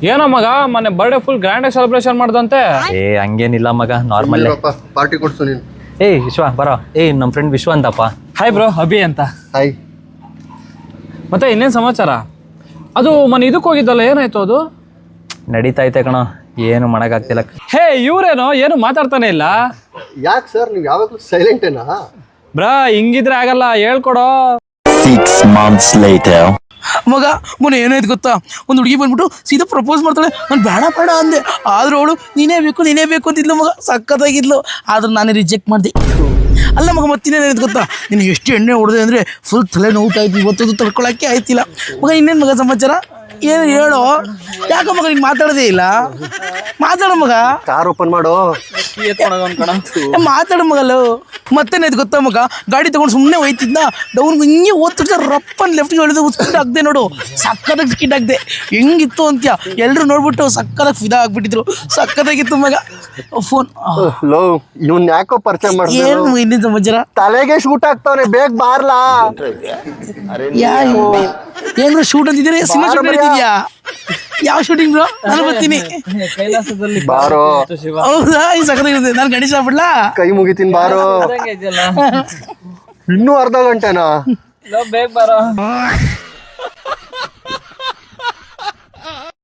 ಏನೋ ಮಗ ಮೊನ್ನೆ ಬರ್ಡೇ ಫುಲ್ ಗ್ರ್ಯಾಂಡ್ ಆಗಿ ಸೆಲೆಬ್ರೇಷನ್ ಮಾಡ್ದಂತೆ. ಹಂಗೇನಿಲ್ಲ ಮಗ, ನಾರ್ಮಲ್. ಪಾರ್ಟಿ ಕೊಡ್ಸು ನೀನು. ವಿಶ್ವ ಬರೋ. ನಮ್ಮ ಫ್ರೆಂಡ್ ವಿಶ್ವ ಅಂತಪ್ಪ. ಹಾಯ್ ಬ್ರೋ, ಅಭಿ ಅಂತ. ಹಾಯ್. ಮತ್ತೆ ಇನ್ನೇನು ಸಮಾಚಾರ? ಅದು ಮೊನ್ನೆ ಇದಕ್ಕೆ ಹೋಗಿದ್ದಲ್ಲ, ಏನಾಯ್ತು ಅದು? ನಡೀತಾ ಐತೆ ಕಣೋ, ಏನು ಮಾಡೋಕ್ಕಾಗ್ತಿಲ್ಲ. ಹೇ ಇವ್ರೇನೋ ಏನು ಮಾತಾಡ್ತಾನೆ ಇಲ್ಲ. ಯಾಕೆ ಸರ್ ನೀವು ಯಾವಾಗಲೂ ಸೈಲೆಂಟೇನಾ? ಬ್ರಾ ಹಿಂಗಿದ್ರೆ ಆಗಲ್ಲ, ಹೇಳ್ಕೊಡೋ. 6 months later. ಮಗ ಮೊನ್ನೆ ಏನಾಯ್ತು ಗೊತ್ತಾ, ಒಂದು ಹುಡುಗಿ ಬಂದ್ಬಿಟ್ಟು ಸೀದಾ ಪ್ರಪೋಸ್ ಮಾಡ್ತಾಳೆ. ನಾನು ಬೇಡ ಬೇಡ ಅಂದೆ, ಆದರೂ ಅವಳು ನೀನೇ ಬೇಕು ಅಂತಿದ್ಲು ಮಗ. ಸಕ್ಕತ್ತಾಗಿದ್ಲು, ಆದ್ರೆ ನಾನೇ ರಿಜೆಕ್ಟ್ ಮಾಡಿದೆ. ಅಲ್ಲ ಮಗ, ಮತ್ತಿನ್ನೇನಾಯ್ತು ಗೊತ್ತಾ, ನೀನು ಎಷ್ಟು ಎಣ್ಣೆ ಹೊಡೆದೆ ಅಂದರೆ ಫುಲ್ ತಲೆ ನೋವುತ್ತಾಯ್ತು. ಇವತ್ತದು ತಡ್ಕೊಳಕ್ಕೆ ಆಯ್ತಿಲ್ಲ ಮಗ. ಇನ್ನೇನು ಮಗ ಸಮಾಚಾರ? ಏನು ಹೇಳೋ, ಯಾಕೋ ಮಗ ನೀನು ಮಾತಾಡೋದೇ ಇಲ್ಲ? ಮಾತಾಡೋ ಮಗ. ಕಾರ್ ಓಪನ್ ಮಾಡು. ಮಾತಾಡೋ ಮಗಲ್ಲ. ಮತ್ತೇನಾಯ್ತು ಗೊತ್ತಾ ಮಗ, ಗಾಡಿ ತಗೊಂಡು ಸುಮ್ಮನೆ ಹೋಯ್ತಿದ್ನ, ಡೌನ್ ಹಿಂಗೆ ಓದ್ತಿರ್ತ ರಪ್ಪನ್ ಲೆಫ್ಟ್ಗೆ ಹೇಳಿದ ಸ್ಕಿಡ್ ಆಗದೆ ನೋಡು. ಸಕ್ಕತ್ತಾಗಿ ಸ್ಕಿಡ್ ಆಗದೆ. ಹೆಂಗಿತ್ತು ಅಂತ್ಯ, ಎಲ್ಲರೂ ನೋಡ್ಬಿಟ್ಟು ಸಕ್ಕತ್ತಾಗಿ ಫಿದಾ ಆಗ್ಬಿಟ್ಟಿದ್ರು. ಸಕ್ಕತ್ತಾಗಿತ್ತು ಮಗ. ಫೋನ್ ಲೋ, ಇವ್ನ ಯಾಕೋ ಪರಿಚಯ ಮಾಡ್ದೆ? ಏನು ಇನ್ನೇನು ಸಮಾಚಾರ? ತಲೆಗೆ ಶೂಟ್ ಆಗ್ತಾವನೆ, ಬೇಗ ಬಾರ್ಲಾ. ಏನು ಶೂಟ್ ಅಂತಿದ್ದೀರಿ? ಸಿನಿಮಾ ಶೂಟ್ ನಡೀತಿದ್ಯಾ? ಯಾವ ಶೂಟಿಂಗ್ ಬ್ರೋ? ನಾನು ಬರ್ತೀನಿ. ಬಾರೋ. ಹೌದಾ? ಈ ಸಕ್ಕತ್ತಾಗಿರುತ್ತೆ. ನಾನು ಗಣೇಶ ಆಗ್ಬಿಡ್ಲಾ? ಕೈ ಮುಗಿತೀನಿ ಬಾರೋ. ಇನ್ನೂ ಅರ್ಧ ಗಂಟೆನಾ? ಬೇಗ ಬಾರೋ.